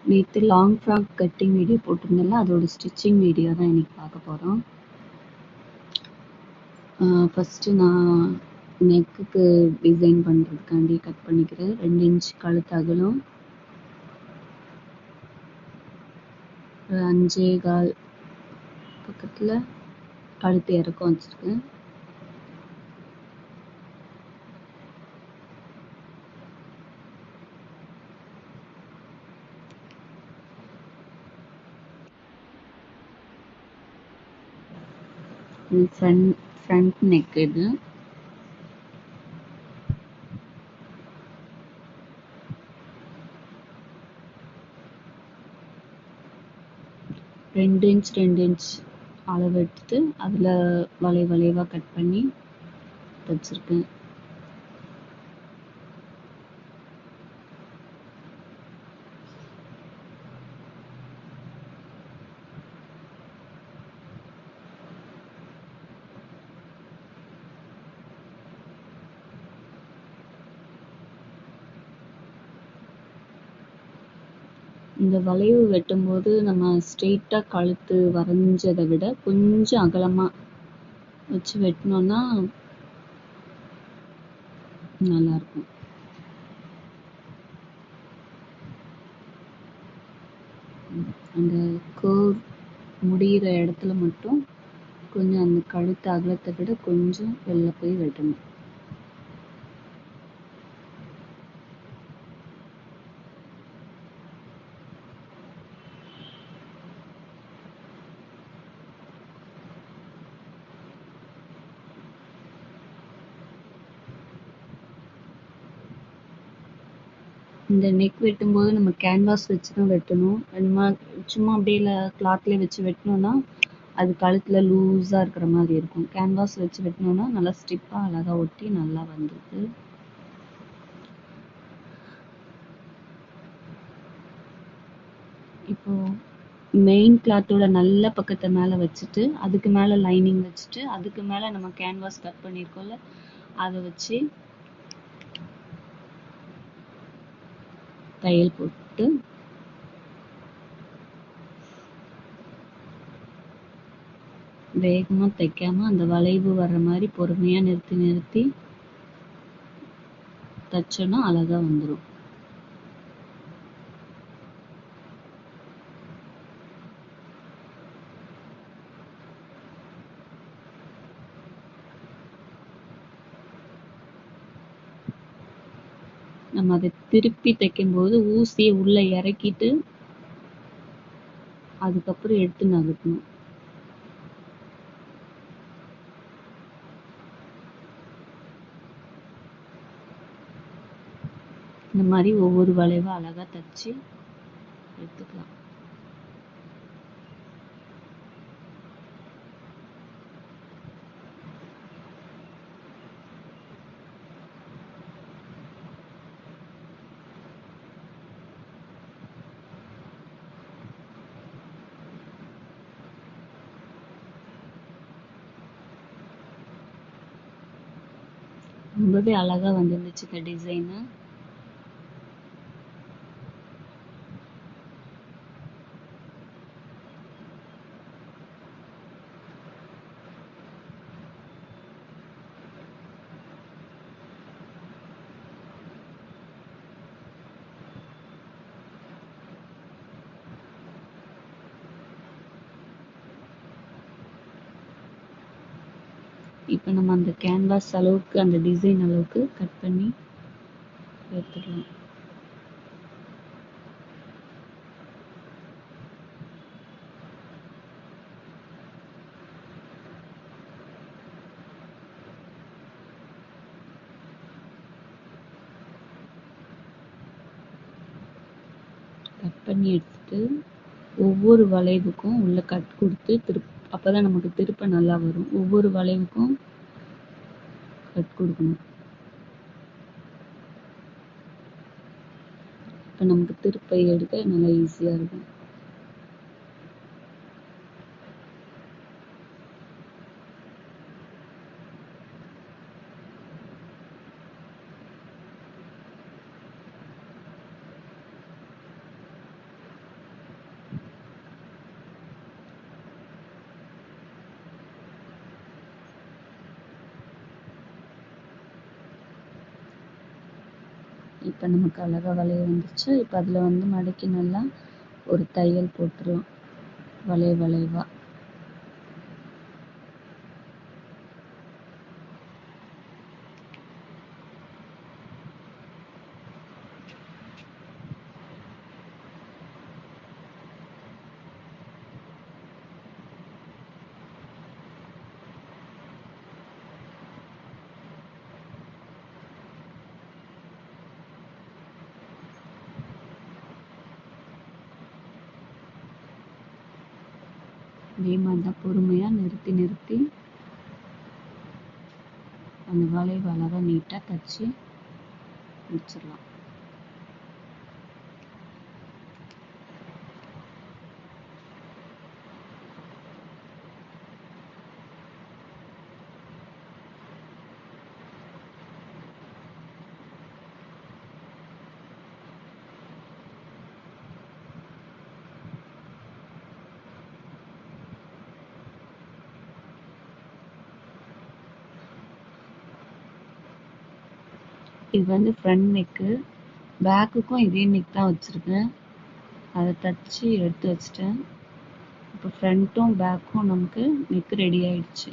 நேற்று long frock cutting video போட்டிருந்தேன்ல, அதோட stitching video தான் இன்னைக்கு பார்க்க போகிறோம். ஃபஸ்ட்டு நான் நெக்குக்கு டிசைன் பண்ணுறதுக்காண்டி கட் பண்ணிக்கிறேன். 2 இன்ச் கழுத்து அகலம், 5.25 பக்கத்தில் கழுத்து இறக்கம் வச்சுருக்கேன். இது ஃப்ரண்ட் நெக். இது 2 இன்ச் 2 இன்ச் அளவு எடுத்துட்டு அதில் வளைவாக கட் பண்ணி தைச்சிருக்கேன். இந்த வளைவு வெட்டும்போது நம்ம ஸ்ட்ரெயிட்டாக கழுத்து வரைஞ்சதை விட கொஞ்சம் அகலமாக வச்சு வெட்டினோன்னா நல்லாயிருக்கும். அந்த கர்வ் முடிகிற இடத்துல மட்டும் கொஞ்சம் அந்த கழுத்து அகலத்தை விட கொஞ்சம் வெளில போய் வெட்டணும். இந்த நெக் வெட்டும்போது நம்ம கேன்வாஸ் வச்சு தான் வெட்டணும். நம்ம சும்மா அப்படியே கிளாத்லேயே வச்சு வெட்டினோன்னா அது கழுத்தில் லூஸாக இருக்கிற மாதிரி இருக்கும். கேன்வாஸ் வச்சு வெட்டினோன்னா நல்லா ஸ்டிப்பாக அழகாக ஒட்டி நல்லா வந்துடுது. இப்போது மெயின் கிளாத்தோட நல்ல பக்கத்தை மேலே வச்சுட்டு அதுக்கு மேலே லைனிங் வச்சுட்டு அதுக்கு மேலே நம்ம கேன்வாஸ் கட் பண்ணியிருக்கோம்ல அதை வச்சு தையல் போட்டு வேகமாக தைக்காமல் அந்த வளைவு வர்ற மாதிரி பொறுமையாக நிறுத்தி தைச்சோன்னா அழகாக வந்துடும். நம்ம அதை திருப்பி தைக்கும்போது ஊசியை உள்ளே இறக்கிட்டு அதுக்கப்புறம் எடுத்து நகட்டணும். இந்த மாதிரி ஒவ்வொரு வளைவும் அழகாக தைச்சி எடுத்துக்கலாம். ரொம்பவே அழகாக வந்துருந்துச்சு இந்த டிசைனு. இப்போ நம்ம அந்த கேன்வாஸ் அளவுக்கு அந்த டிசைன் அளவுக்கு கட் பண்ணி எடுத்துக்கலாம். கட் பண்ணி எடுத்துட்டு ஒவ்வொரு வளைவுக்கும் உள்ள கட் கொடுத்து அப்பதான் நமக்கு திருப்ப நல்லா வரும். ஒவ்வொரு வளைவுக்கும் கட் கொடுக்கணும். இப்போ நமக்கு திருப்பை எடுக்க நல்லா ஈஸியாக இருக்கும். இப்போ நமக்கு அழகா வளைய வந்துருச்சு. இப்போ அதில் வந்து மடக்கி நல்லா ஒரு தையல் போட்டுடலாம் வளைவா. இதே மாதிரி தான் பொறுமையாக நிறுத்தி அந்த வளைவு அழகாக நீட்டாக தச்சு முடிச்சிடலாம். இது வந்து ஃப்ரண்ட் நெக்கு. பேக்குக்கும் இதே நெக் தான் வச்சுருக்கேன். அதை தச்சு எடுத்து வச்சிட்டேன். இப்போ ஃப்ரண்ட்டும் பேக்கும் நமக்கு நெக் ரெடி ஆயிடுச்சு.